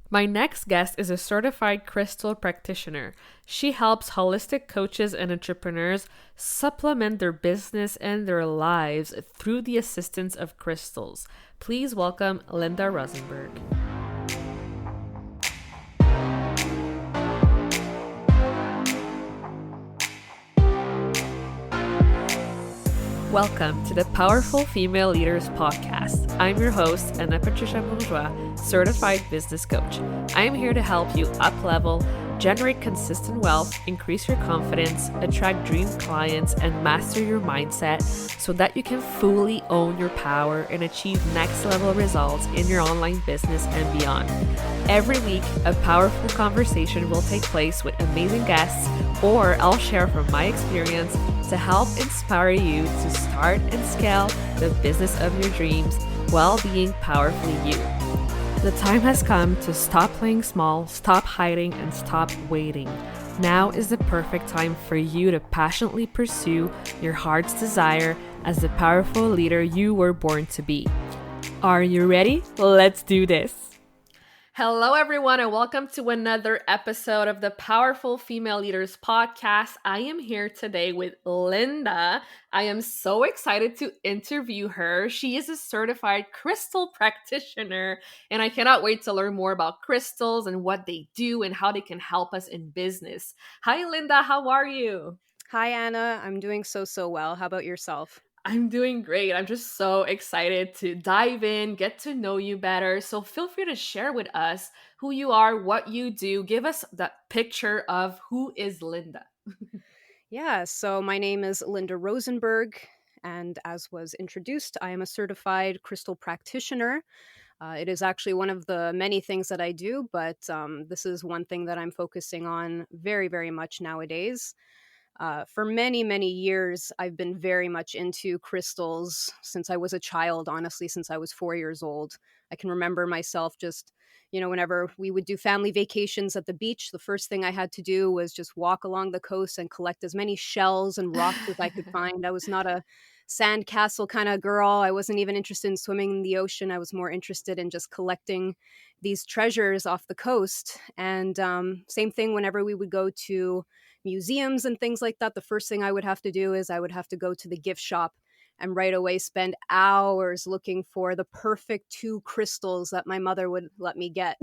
My next guest is a certified crystal practitioner. She helps holistic coaches and entrepreneurs supplement their business and their lives through the assistance of crystals. Please welcome Linda Rosenberg. Welcome to the Powerful Female Leaders Podcast. I'm your host, Anna Patricia Bourgeois, certified business coach. I'm here to help you up-level, generate consistent wealth, increase your confidence, attract dream clients, and master your mindset so that you can fully own your power and achieve next-level results in your online business and beyond. Every week, a powerful conversation will take place with amazing guests, or I'll share from my experience to help inspire you to start and scale the business of your dreams while being powerfully you. The time has come to stop playing small, stop hiding, and stop waiting. Now is the perfect time for you to passionately pursue your heart's desire as the powerful leader you were born to be. Are you ready? Let's do this. Hello, everyone, and welcome to another episode of the Powerful Female Leaders Podcast. I am here today with Linda. I am so excited to interview her. She is a certified crystal practitioner, and I cannot wait to learn more about crystals and what they do and how they can help us in business. Hi, Linda. How are you? Hi, Anna. I'm doing so well. How about yourself? I'm doing great. I'm just so excited to dive in, get to know you better. So feel free to share with us who you are, what you do. Give us that picture of who is Linda. Yeah, so my name is Linda Rosenberg, and as was introduced, I am a certified crystal practitioner. It is actually one of the many things that I do, but this is one thing that I'm focusing on very much nowadays. For many years, I've been very much into crystals since I was a child, honestly, since I was 4 years old. I can remember myself just, whenever we would do family vacations at the beach, the first thing I had to do was just walk along the coast and collect as many shells and rocks as I could find. I was not a sandcastle kind of girl. I wasn't even interested in swimming in the ocean. I was more interested in just collecting these treasures off the coast. And same thing whenever we would go to museums and things like that, the first thing I would have to do is I would have to go to the gift shop and right away spend hours looking for the perfect two crystals that my mother would let me get.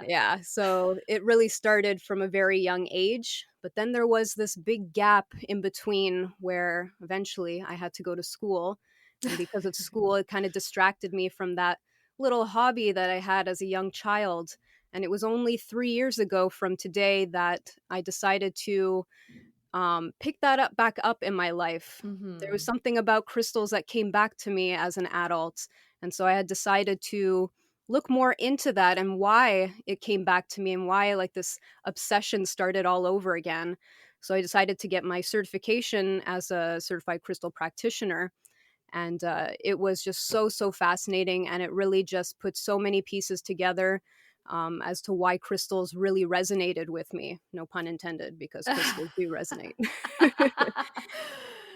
Yeah, so it really started from a very young age, but then there was this big gap in between where eventually I had to go to school. And because of school, it kind of distracted me from that little hobby that I had as a young child. And it was only 3 years ago from today that I decided to pick that up back up in my life. There was Mhm. something about crystals that came back to me as an adult. And so I had decided to look more into that and why it came back to me and why like this obsession started all over again. So I decided to get my certification as a certified crystal practitioner. And it was just so fascinating. And it really just put so many pieces together as to why crystals really resonated with me. No pun intended, because crystals do resonate.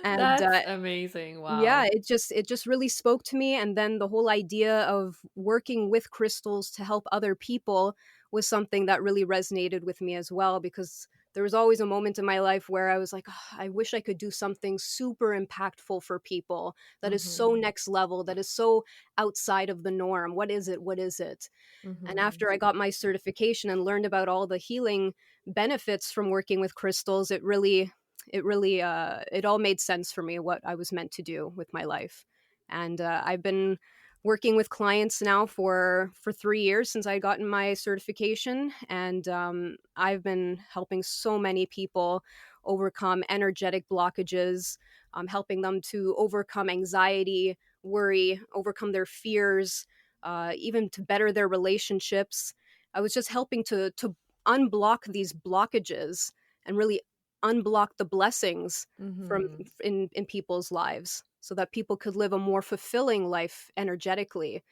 and That's amazing. yeah, Wow. it just really spoke to me, and then the whole idea of working with crystals to help other people was something that really resonated with me as well, because there was always a moment in my life where I was like, "Oh, I wish I could do something super impactful for people that is so Mhm. next level, that is so outside of the norm. What is it? What is it?" And Mhm. after I got my certification and learned about all the healing benefits from working with crystals, it all made sense for me what I was meant to do with my life. And I've been working with clients now for 3 years since I gotten my certification, and I've been helping so many people overcome energetic blockages, helping them to overcome anxiety, worry, overcome their fears, even to better their relationships. I was just helping to unblock these blockages and really unblock the blessings from Mhm. in people's lives so that people could live a more fulfilling life energetically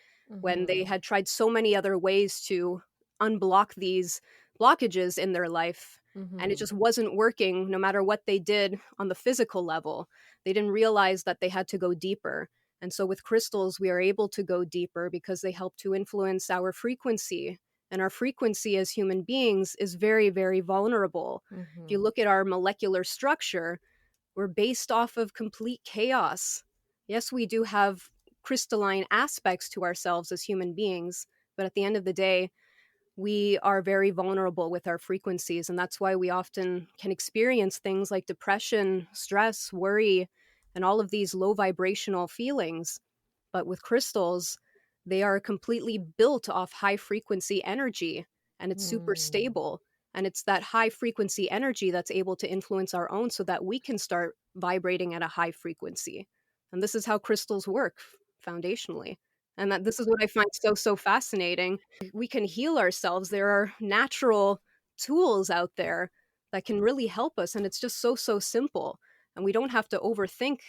when they Mhm. had tried so many other ways to unblock these blockages in their life, and it Mhm. just wasn't working no matter what they did on the physical level. They didn't realize that they had to go deeper. And so with crystals, we are able to go deeper because they help to influence our frequency. And our frequency as human beings is very, very vulnerable. If you Hmm. look at our molecular structure, we're based off of complete chaos. Yes, we do have crystalline aspects to ourselves as human beings, but at the end of the day, we are very vulnerable with our frequencies. And that's why we often can experience things like depression, stress, worry, and all of these low vibrational feelings. But with crystals, they are completely built off high frequency energy, and it's super Mm. stable. And it's that high frequency energy that's able to influence our own so that we can start vibrating at a high frequency. And this is how crystals work foundationally. And that this is what I find so fascinating. We can heal ourselves. There are natural tools out there that can really help us. And it's just so simple. And we don't have to overthink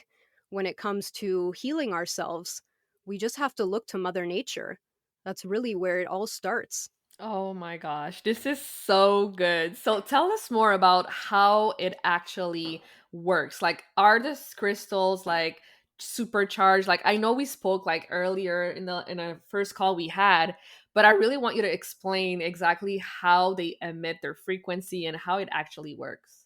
when it comes to healing ourselves. We just have to look to Mother Nature. That's really where it all starts. Oh my gosh, this is so good. So tell us more about how it actually works. Like, are the crystals like supercharged? Like, I know we spoke like earlier in a first call we had, but I really want you to explain exactly how they emit their frequency and how it actually works.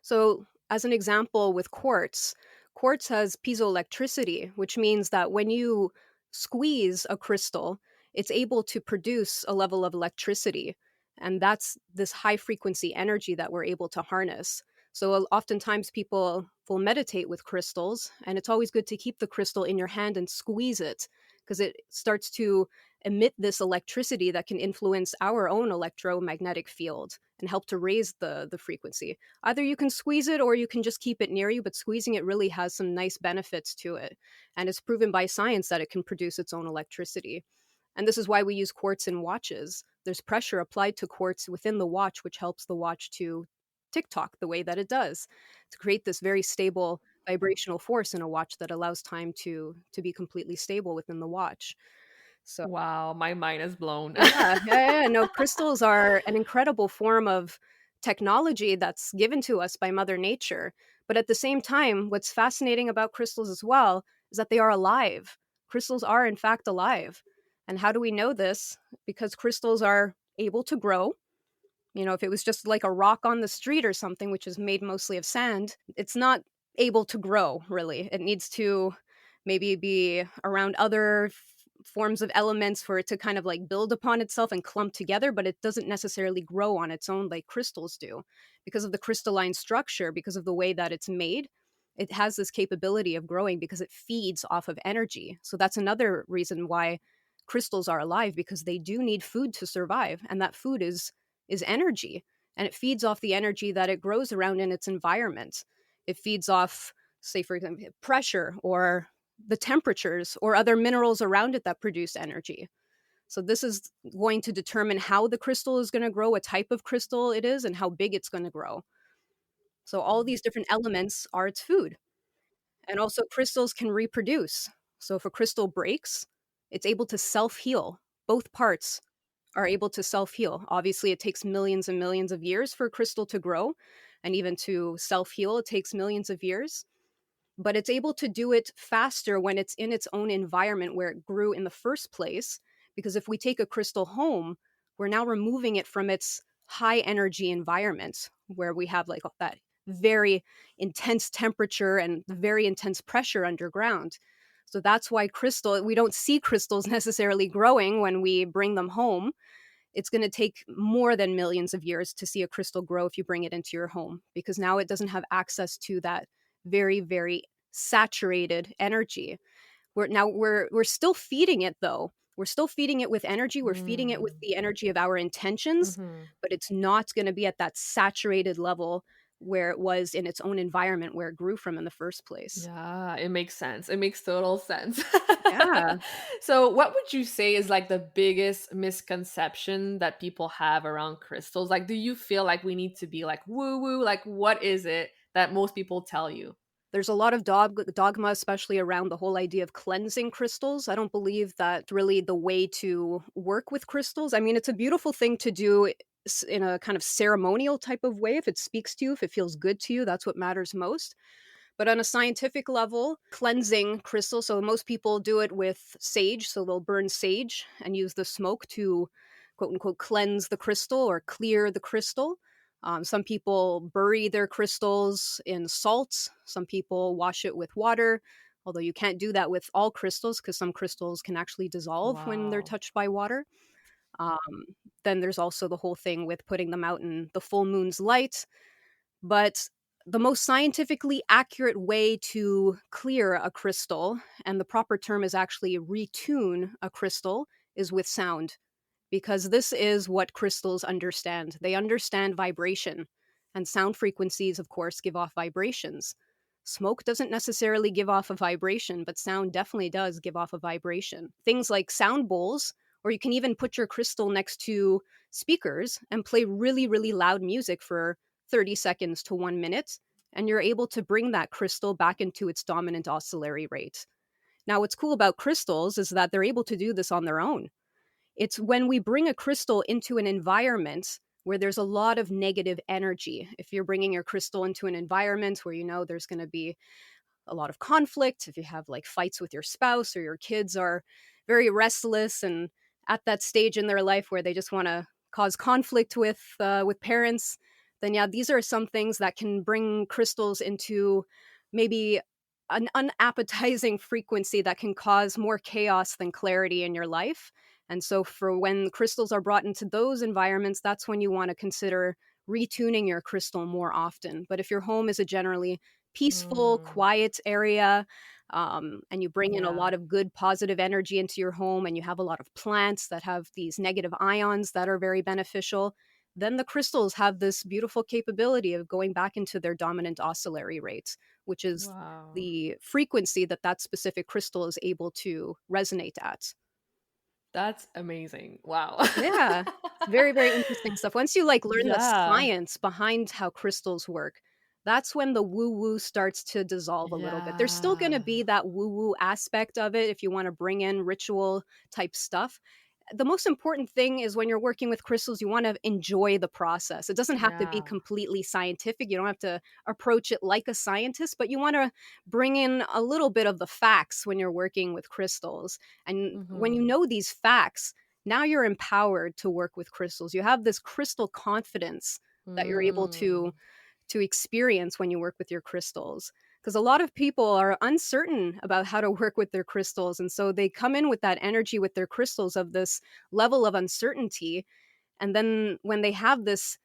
So, as an example, with quartz, quartz has piezoelectricity, which means that when you squeeze a crystal, it's able to produce a level of electricity. And that's this high frequency energy that we're able to harness. So, oftentimes people will meditate with crystals, and it's always good to keep the crystal in your hand and squeeze it because it starts to emit this electricity that can influence our own electromagnetic field and help to raise the frequency. Either you can squeeze it or you can just keep it near you, but squeezing it really has some nice benefits to it. And it's proven by science that it can produce its own electricity. And this is why we use quartz in watches. There's pressure applied to quartz within the watch, which helps the watch to tick tock the way that it does, to create this very stable vibrational force in a watch that allows time to be completely stable within the watch. So Wow, my mind is blown. yeah. No, crystals are an incredible form of technology that's given to us by Mother Nature. But at the same time, what's fascinating about crystals as well is that they are alive. Crystals are, in fact, alive. And how do we know this? Because crystals are able to grow. You know, if it was just like a rock on the street or something, which is made mostly of sand, it's not able to grow, really. It needs to maybe be around other forms of elements for it to kind of like build upon itself and clump together, but it doesn't necessarily grow on its own like crystals do. Because of the crystalline structure, because of the way that it's made, it has this capability of growing because it feeds off of energy. So that's another reason why crystals are alive, because they do need food to survive, and that food is energy, and it feeds off the energy that it grows around in its environment. It feeds off, say, for example, pressure or the temperatures or other minerals around it that produce energy. So, this is going to determine how the crystal is going to grow, what type of crystal it is, and how big it's going to grow. So, all these different elements are its food. And also, crystals can reproduce. So, if a crystal breaks, it's able to self heal. Both parts are able to self heal. Obviously, it takes millions and millions of years for a crystal to grow, and even to self heal, it takes millions of years. But it's able to do it faster when it's in its own environment where it grew in the first place. Because if we take a crystal home, we're now removing it from its high energy environment where we have like that very intense temperature and very intense pressure underground. So that's why we don't see crystals necessarily growing when we bring them home. It's going to take more than millions of years to see a crystal grow if you bring it into your home, because now it doesn't have access to that very saturated energy. We're still feeding it though. We're still feeding it with energy. We're feeding it with Mm. the energy of our intentions, Hmm. but it's not going to be at that saturated level where it was in its own environment where it grew from in the first place. Yeah, it makes sense. It makes total sense. Yeah. So, what would you say is like the biggest misconception that people have around crystals? Like, do you feel like we need to be like woo woo? Like, what is it that most people tell you? There's a lot of dogma, especially around the whole idea of cleansing crystals. I don't believe that really the way to work with crystals. I mean, it's a beautiful thing to do in a kind of ceremonial type of way. If it speaks to you, if it feels good to you, that's what matters most. But on a scientific level, cleansing crystals, so most people do it with sage, so they'll burn sage and use the smoke to quote unquote cleanse the crystal or clear the crystal. Some people bury their crystals in salt, some people wash it with water, although you can't do that with all crystals because some crystals can actually dissolve when they're Wow. touched by water. Um, then there's also the whole thing with putting them out in the full moon's light. But the most scientifically accurate way to clear a crystal, and the proper term is actually retune a crystal, is with sound, because this is what crystals understand. They understand vibration, and sound frequencies, of course, give off vibrations. Smoke doesn't necessarily give off a vibration, but sound definitely does give off a vibration. Things like sound bowls, or you can even put your crystal next to speakers and play really, really loud music for 30 seconds to 1 minute, and you're able to bring that crystal back into its dominant oscillatory rate. Now, what's cool about crystals is that they're able to do this on their own. It's when we bring a crystal into an environment where there's a lot of negative energy. If you're bringing your crystal into an environment where you know there's going to be a lot of conflict, if you have like fights with your spouse or your kids are very restless and at that stage in their life where they just want to cause conflict with parents, then yeah, these are some things that can bring crystals into maybe an unappetizing frequency that can cause more chaos than clarity in your life. And so for when crystals are brought into those environments, that's when you want to consider retuning your crystal more often. But if your home is a generally peaceful, Mm, quiet area, and you bring in a yeah. lot of good, positive energy into your home, and you have a lot of plants that have these negative ions that are very beneficial, then the crystals have this beautiful capability of going back into their dominant oscillatory rate, which is Wow. the frequency that that specific crystal is able to resonate at. That's amazing. Wow. Yeah. It's very, very interesting stuff. Once you, like, learn the Yeah. science behind how crystals work, that's when the woo-woo starts to dissolve a little bit. There's still gonna Yeah. be that woo-woo aspect of it if you wanna bring in ritual type stuff. The most important thing is when you're working with crystals, you wanna enjoy the process. It doesn't have to be Yeah. completely scientific, you don't have to approach it like a scientist, but you wanna bring in a little bit of the facts when you're working with crystals. And when you Mhm. know these facts, now you're empowered to work with crystals. You have this crystal confidence that you're able Mm. to experience when you work with your crystals. Because a lot of people are uncertain about how to work with their crystals. And so they come in with that energy with their crystals of this level of uncertainty. And then when they have this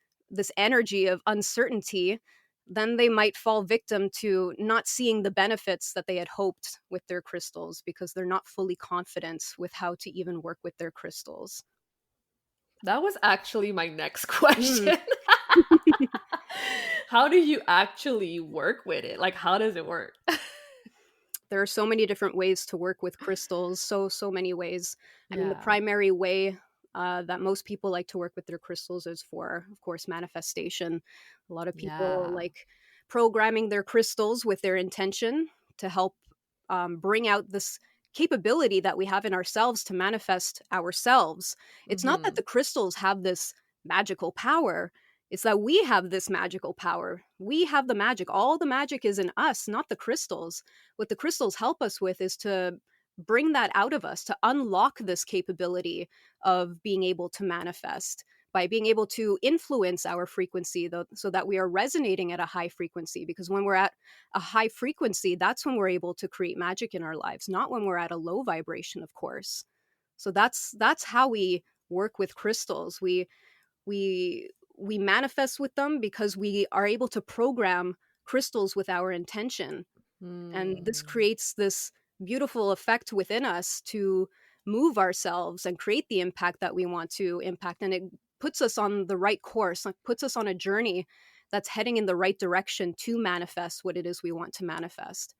energy of uncertainty, then they might fall victim to not seeing the benefits that they had hoped with their crystals because they're not fully confident with how to even work with their crystals. That was actually my next Mm. question. How do you actually work with it? Like, how does it work? There are so many different ways to work with crystals, so many ways. I mean, the Yeah. primary way that most people like to work with their crystals is for, of course, manifestation. A lot of people Yeah. like programming their crystals with their intention to help bring out this capability that we have in ourselves to manifest ourselves. It's not that Mhm. the crystals have this magical power. It's that we have this magical power. We have the magic. All the magic is in us, not the crystals. What the crystals help us with is to bring that out of us, to unlock this capability of being able to manifest by being able to influence our frequency so that we are resonating at a high frequency. Because when we're at a high frequency, that's when we're able to create magic in our lives, not when we're at a low vibration, of course. So that's how we work with crystals. We we manifest with them because we are able to program crystals with our intention, and this Mm. creates this beautiful effect within us to move ourselves and create the impact that we want to impact, and it puts us on the right course, like puts us on a journey that's heading in the right direction to manifest what it is we want to manifest.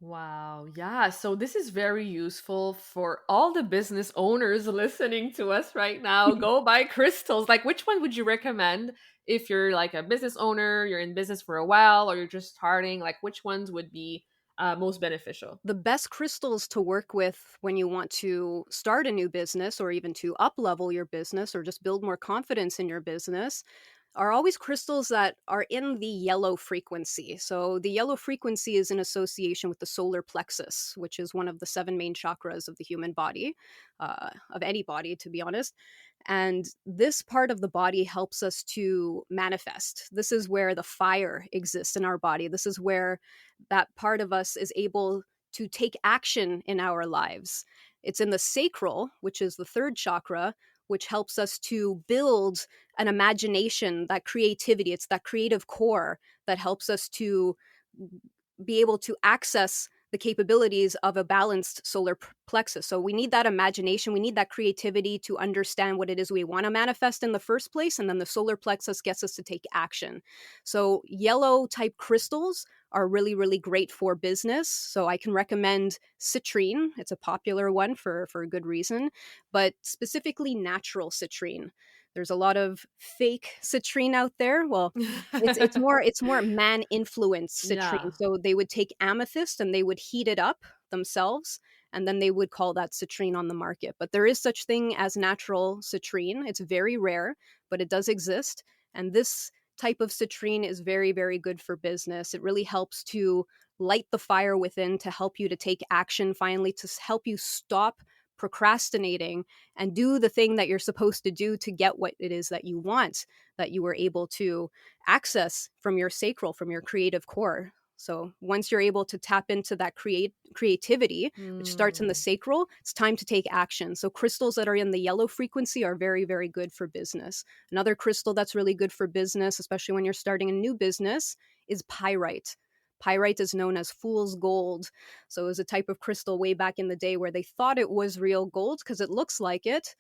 Wow. Yeah. So this is very useful for all the business owners listening to us right now. Go buy crystals. Like, which one would you recommend if you're like a business owner, you're in business for a while, or you're just starting? Like, which ones would be most beneficial? The best crystals to work with when you want to start a new business or even to up level your business or just build more confidence in your business are always crystals that are in the yellow frequency. So the yellow frequency is in association with the solar plexus, which is one of the seven main chakras of the human body, of any body, to be honest. And this part of the body helps us to manifest. This is where the fire exists in our body. This is where that part of us is able to take action in our lives. It's in the sacral, which is the third chakra, which helps us to build an imagination, that creativity. It's that creative core that helps us to be able to access the capabilities of a balanced solar plexus. So we need that imagination, we need that creativity to understand what it is we want to manifest in the first place, and then the solar plexus gets us to take action. So yellow type crystals are really, really great for business. So I can recommend citrine. It's a popular one for a good reason, but specifically natural citrine. There's a lot of fake citrine out there. Well, it's more man influenced citrine. Yeah. So they would take amethyst and they would heat it up themselves, and then they would call that citrine on the market. But there is such thing as natural citrine. It's very rare, but it does exist. And this type of citrine is very, very good for business. It really helps to light the fire within, to help you to take action finally, to help you stop procrastinating and do the thing that you're supposed to do to get what it is that you want, that you were able to access from your sacral, from your creative core. So once you're able to tap into that creativity, which starts in the Mm. sacral, it's time to take action. So crystals that are in the yellow frequency are very, very good for business. Another crystal that's really good for business, especially when you're starting a new business, is pyrite. Pyrite is known as fool's gold. So it was a type of crystal way back in the day where they thought it was real gold because it looks like it,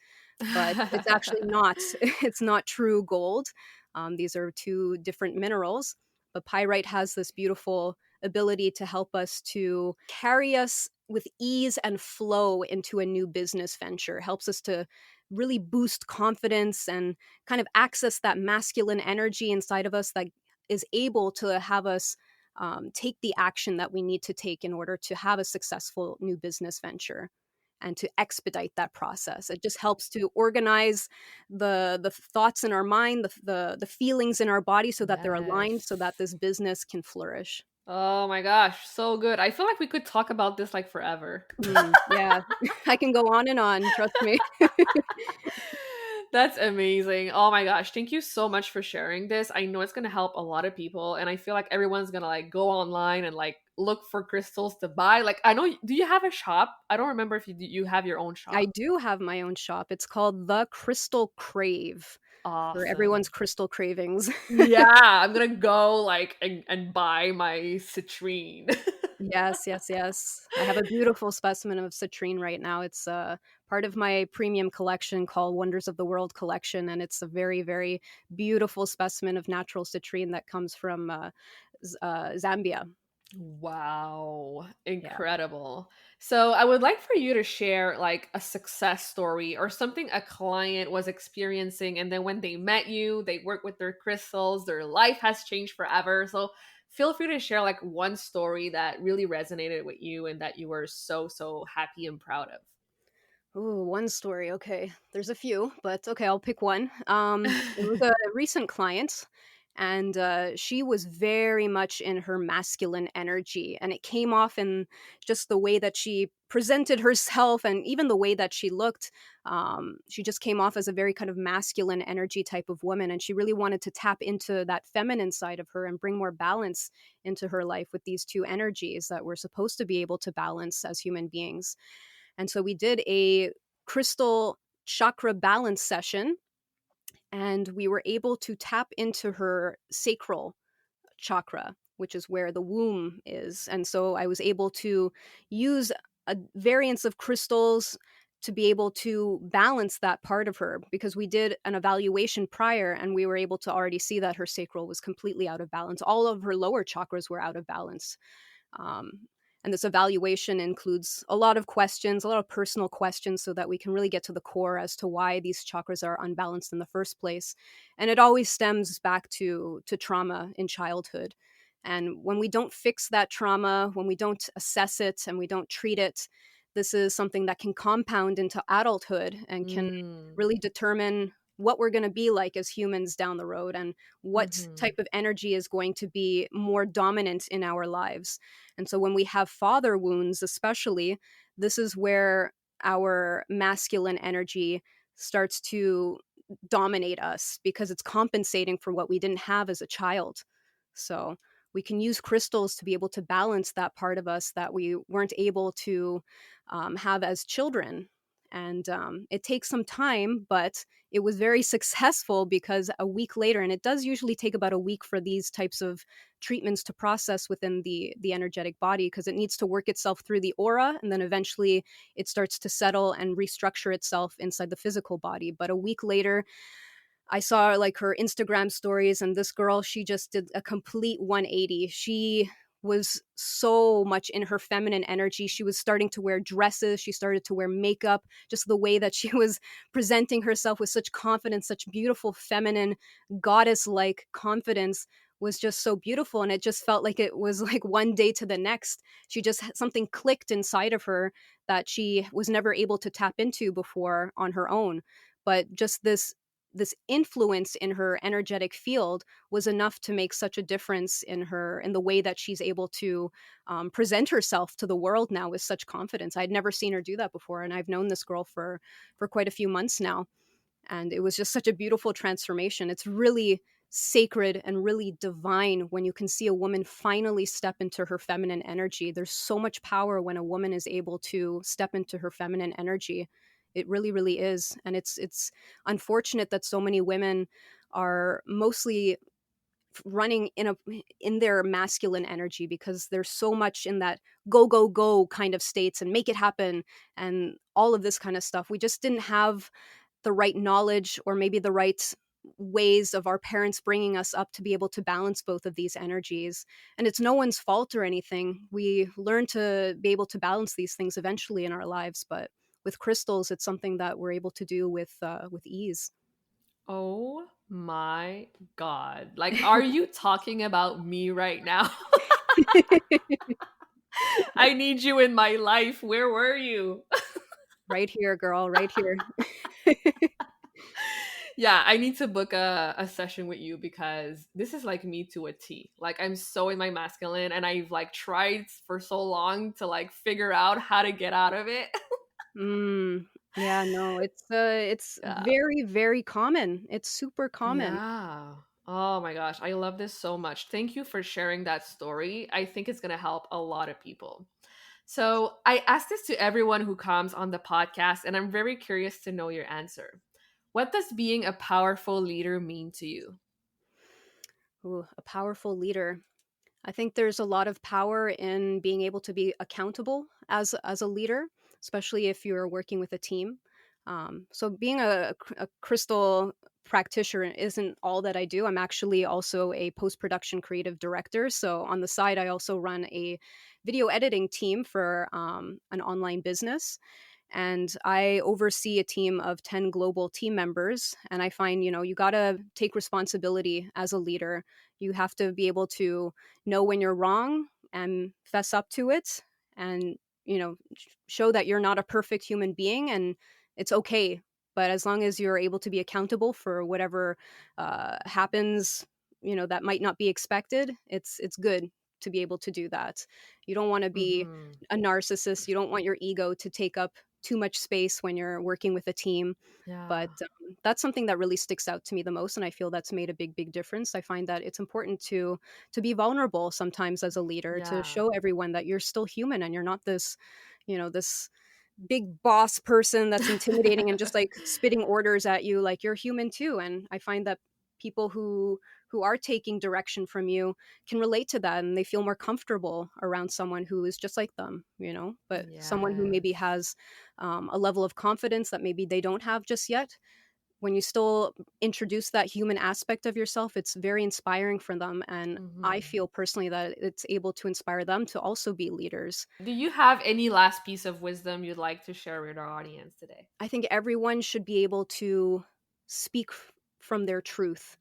but it's actually not. It's not true gold. These are two different minerals, but pyrite has this beautiful ability to help us to carry us with ease and flow into a new business venture. Helps us to really boost confidence and kind of access that masculine energy inside of us that is able to have us take the action that we need to take in order to have a successful new business venture and to expedite that process. It just helps to organize the thoughts in our mind, the feelings in our body so that they're aligned so that Yes. this business can flourish. Oh my gosh, so good. I feel like we could talk about this like forever. Yeah, I can go on and on, trust me. That's amazing. Oh my gosh, thank you so much for sharing this. I know it's going to help a lot of people and I feel like everyone's going to like go online and like look for crystals to buy. Like I know do you have a shop? I don't remember if you have your own I shop. do have my own shop. It's called The Crystal Crave for everyone's Awesome. crystal cravings. Yeah, I'm going to go like and buy my citrine. Yes, yes, yes. I have a beautiful specimen of citrine right now. It's part of my premium collection called Wonders of the World collection, and it's a very, very beautiful specimen of natural citrine that comes from Zambia. Wow, Yeah. incredible. So, I would like for you to share like a success story or something a client was experiencing, and then when they met you, they work with their crystals, their life has changed forever. So, feel free to share like one story that really resonated with you and that you were so, so happy and proud Ooh, one story. Okay. There's a few, but okay, I'll pick one. It was a recent client, and she was very much in her masculine energy, and it came off in just the way that she presented herself and even the way that she looked. She just came off as a very kind of masculine energy type of woman, and she really wanted to tap into that feminine side of her and bring more balance into her life with these two energies that we're supposed to be able to balance as human beings. And so we did a crystal chakra balance session, and we were able to tap into her sacral chakra, which is where the womb is. And so I was able to use a variance of crystals to be able to balance that part of her, because we did an evaluation prior and we were able to already see that her sacral was completely out of balance. All of her lower chakras were out of balance. Um, and this evaluation includes a lot of questions, a lot of personal questions, so that we can really get to the core as to why these chakras are unbalanced in the first place. And it always stems back to trauma in childhood. And when we don't fix that trauma, when we don't assess it and we don't treat it, this is something that can compound into adulthood and can of. really determine what we're going to be like as humans down the road, and what Mm-hmm. type of energy is going to be more dominant in our lives. And so when we have father wounds, especially, this is where our masculine energy starts to dominate us because it's compensating for what we didn't have as a child. So we can use crystals to be able to balance that part of us that we weren't able to have as children. And it takes some time, but it was very successful because a week later, and it does usually take about a week for these types of treatments to process within the energetic body, because it needs to work itself through the aura, and then eventually it starts to settle and restructure itself inside the physical body. But a week later, I saw like her Instagram stories, and this girl, she just did a complete 180. She was so much in her feminine energy. She was starting to wear dresses, she started to wear makeup, just the way that she was presenting herself with such confidence, such beautiful feminine goddess like confidence was just so beautiful. And it just felt like it was like one day to the next. She just something clicked inside of her that she was never able to tap into before on her own. But just this influence in her energetic field was enough to make such a difference in the way that she's able to present herself to the world now with such confidence. I'd never seen her do that before, and I've known this girl for quite a few months now, and it was just such a beautiful transformation. It's really sacred and really divine when you can see a woman finally step into her feminine energy. There's so much power when a woman is able to step into her feminine energy. It really, really is. And it's unfortunate that so many women are mostly running in their masculine energy because there's so much in that go go go kind of states and make it happen and all of this kind of stuff. We just didn't have the right knowledge or maybe the right ways of our parents bringing us up to be able to balance both of these energies. And it's no one's fault or anything. We learn to be able to balance these things eventually in our lives, but with crystals, it's something that we're able to do with ease. Oh my God. Like, are you talking about me right now? I need you in my life. Where were you? Right here, girl, right here. Yeah, I need to book a session with you because this is like me to a T. Like, I'm so in my masculine and I've like tried for so long to like figure out how to get out of it. Mm, yeah, no, it's Yeah. very, very common. It's super common. Yeah. Oh my gosh, I love this so much. Thank you for sharing that story. I think it's going to help a lot of people. So, I ask this to everyone who comes on the podcast, and I'm very curious to know your answer. What does being a powerful leader mean to you? Ooh, a powerful leader. I think there's a lot of power in being able to be accountable as a leader, especially if you're working with a team. So being a crystal practitioner isn't all that I do. I'm actually also a post production creative director. So on the side, I also run a video editing team for an online business. And I oversee a team of 10 global team members. And I find, you got to take responsibility as a leader. You have to be able to know when you're wrong and fess up to it, and show that you're not a perfect human being, and it's okay. But as long as you're able to be accountable for whatever happens, that might not be expected, it's good to be able to do that. You don't want to be Mhm. a narcissist. You don't want your ego to take up too much space when you're working with a team. But Yeah. that's something that really sticks out to me the most, and I feel that's made a big, big difference. I find that it's important to be vulnerable sometimes as a leader, to Yeah. show everyone that you're still human and you're not this big boss person that's intimidating and just like spitting orders at you. Like, you're human too. And I find that people who are taking direction from you can relate to that, and they feel more comfortable around someone who is just like them. But someone who maybe Yes. has a level of confidence that maybe they don't have just yet, when you still introduce that human aspect of yourself, it's very inspiring for them. And I Mhm. feel personally that it's able to inspire them to also be leaders. Do you have any last piece of wisdom you'd like to share with our audience today? I think everyone should be able to speak from their truth.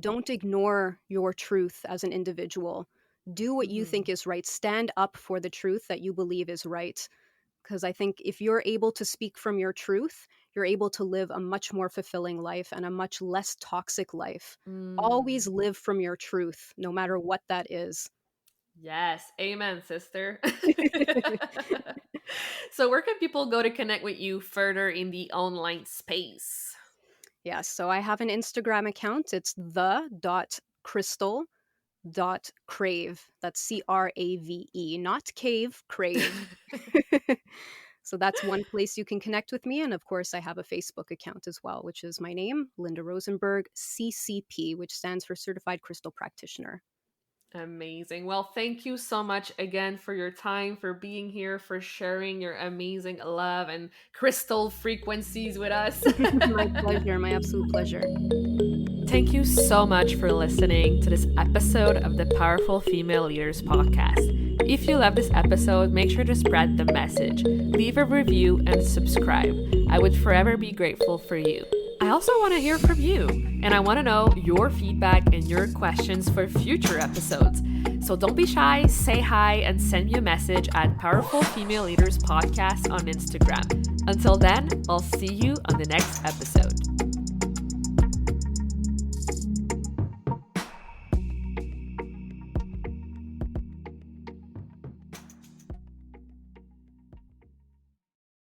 Don't ignore your truth as an individual. Do what you think Mhm. is right. Stand up for the truth that you believe is right. Because I think if you're able to speak from your truth, you're able to live a much more fulfilling life and a much less toxic life. Always Mm. live from your truth, no matter what that is. Yes. Amen, sister. So, where can people go to connect with you further in the online space? Yes, so I have an Instagram account. It's the.crystal.crave. That's CRAVE, not cave, crave. So that's one place you can connect with me. And of course, I have a Facebook account as well, which is my name, Linda Rosenberg, CCP, which stands for Certified Crystal Practitioner. Amazing. Well, thank you so much again for your time, for being here, for sharing your amazing love and crystal frequencies with us. My pleasure, my absolute pleasure. Thank you so much for listening to this episode of the Powerful Female Leaders podcast. If you love this episode, make sure to spread the message, leave a review, and subscribe. I would forever be grateful for you. I also want to hear from you, and I want to know your feedback and your questions for future episodes. So don't be shy, say hi, and send me a message at Powerful Female Leaders Podcast on Instagram. Until then, I'll see you on the next episode.